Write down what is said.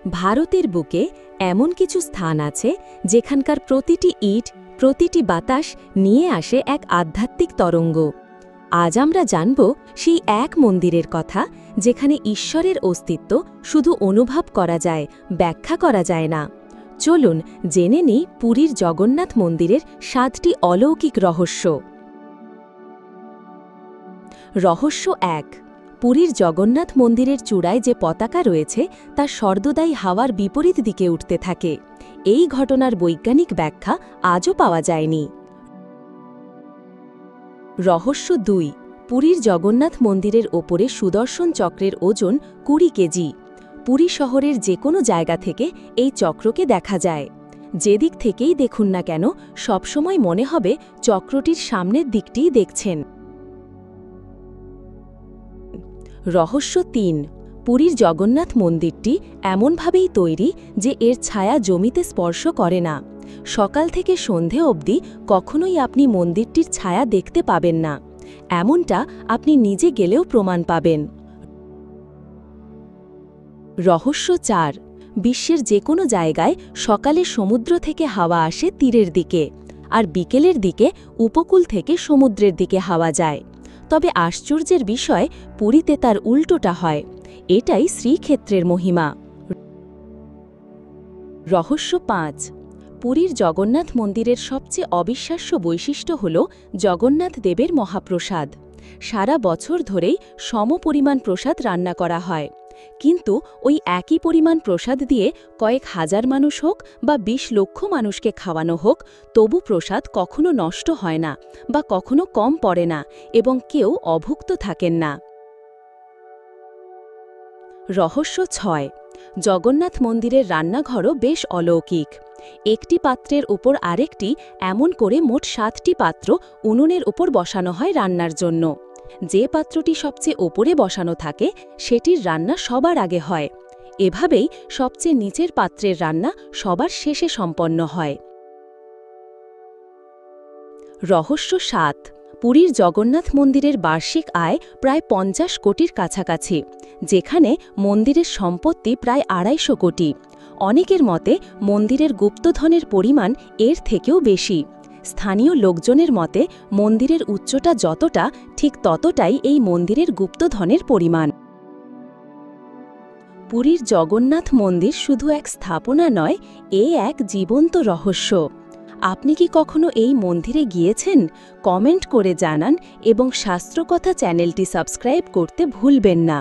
ভারতের বুকে এমন কিছু স্থান আছে যেখানকার প্রতিটি ইট, প্রতিটি বাতাস নিয়ে আসে এক আধ্যাত্মিক তরঙ্গ। আজ আমরা জানব সেই এক মন্দিরের কথা যেখানে ঈশ্বরের অস্তিত্ব শুধু অনুভব করা যায়, ব্যাখ্যা করা যায় না। চলুন জেনে নিই পুরীর জগন্নাথ মন্দিরের 7টি অলৌকিক রহস্য। রহস্য 1। পুরীর জগন্নাথ মন্দিরের চূড়ায় যে পতাকা রয়েছে তা সর্বদাই হাওয়ার বিপরীত দিকে উঠতে থাকে। এই ঘটনার বৈজ্ঞানিক ব্যাখ্যা আজও পাওয়া যায়নি। রহস্য 2। পুরীর জগন্নাথ মন্দিরের ওপরে সুদর্শন চক্রের ওজন 20 কেজি। পুরী শহরের যে কোনো জায়গা থেকে এই চক্রকে দেখা যায়। যেদিক থেকেই দেখুন না কেন, সবসময় মনে হবে চক্রটির সামনের দিকটিই দেখছেন। রহস্য 3। পুরীর জগন্নাথ মন্দিরটি এমনভাবেই তৈরি যে এর ছায়া জমিতে স্পর্শ করে না। সকাল থেকে সন্ধে অবধি কখনোই আপনি মন্দিরটির ছায়া দেখতে পাবেন না। এমনটা আপনি নিজে গেলেও প্রমাণ পাবেন। রহস্য 4। বিশ্বের যে কোনো জায়গায় সকালে সমুদ্র থেকে হাওয়া আসে তীরের দিকে, আর বিকেলের দিকে উপকূল থেকে সমুদ্রের দিকে হাওয়া যায়। তবে আশ্চর্যের বিষয়, পুরীতে তার উল্টোটা হয়। এটাই শ্রীক্ষেত্রের মহিমা। রহস্য 5। পুরীর জগন্নাথ মন্দিরের সবচেয়ে অবিশ্বাস্য বৈশিষ্ট্য হল জগন্নাথ দেবের মহাপ্রসাদ। সারা বছর ধরেই সমপরিমাণ প্রসাদ রান্না করা হয়, কিন্তু ওই একই পরিমাণ প্রসাদ দিয়ে কয়েক হাজার মানুষ হোক বা 20 লক্ষ মানুষকে খাওয়ানো হোক, তবু প্রসাদ কখনো নষ্ট হয় না বা কখনো কম পড়ে না, এবং কেউ অভুক্ত থাকেন না। রহস্য 6। জগন্নাথ মন্দিরের রান্নাঘরও বেশ অলৌকিক। একটি পাত্রের উপর আরেকটি এমন করে মোট 7টি পাত্র উনুনের উপর বসানো হয় রান্নার জন্য। যে পাত্রটি সবচেয়ে ওপরে বসানো থাকে সেটির রান্না সবার আগে হয়। এভাবেই সবচেয়ে নিচের পাত্রের রান্না সবার শেষে সম্পন্ন হয়। রহস্য 7। পুরীর জগন্নাথ মন্দিরের বার্ষিক আয় প্রায় 50 কোটির কাছাকাছি, যেখানে মন্দিরের সম্পত্তি প্রায় 250 কোটি। অনেকের মতে মন্দিরের গুপ্তধনের পরিমাণ এর থেকেও বেশি। স্থানীয় লোকজনের মতে মন্দিরের উচ্চতা যতটা, ঠিক ততটাই এই মন্দিরের গুপ্তধনের পরিমাণ। পুরীর জগন্নাথ মন্দির শুধু এক স্থাপনা নয়, এক জীবন্ত রহস্য। আপনি কি কখনো এই মন্দিরে গিয়েছেন? কমেন্ট করে জানান এবং শাস্ত্রকথা চ্যানেলটি সাবস্ক্রাইব করতে ভুলবেন না।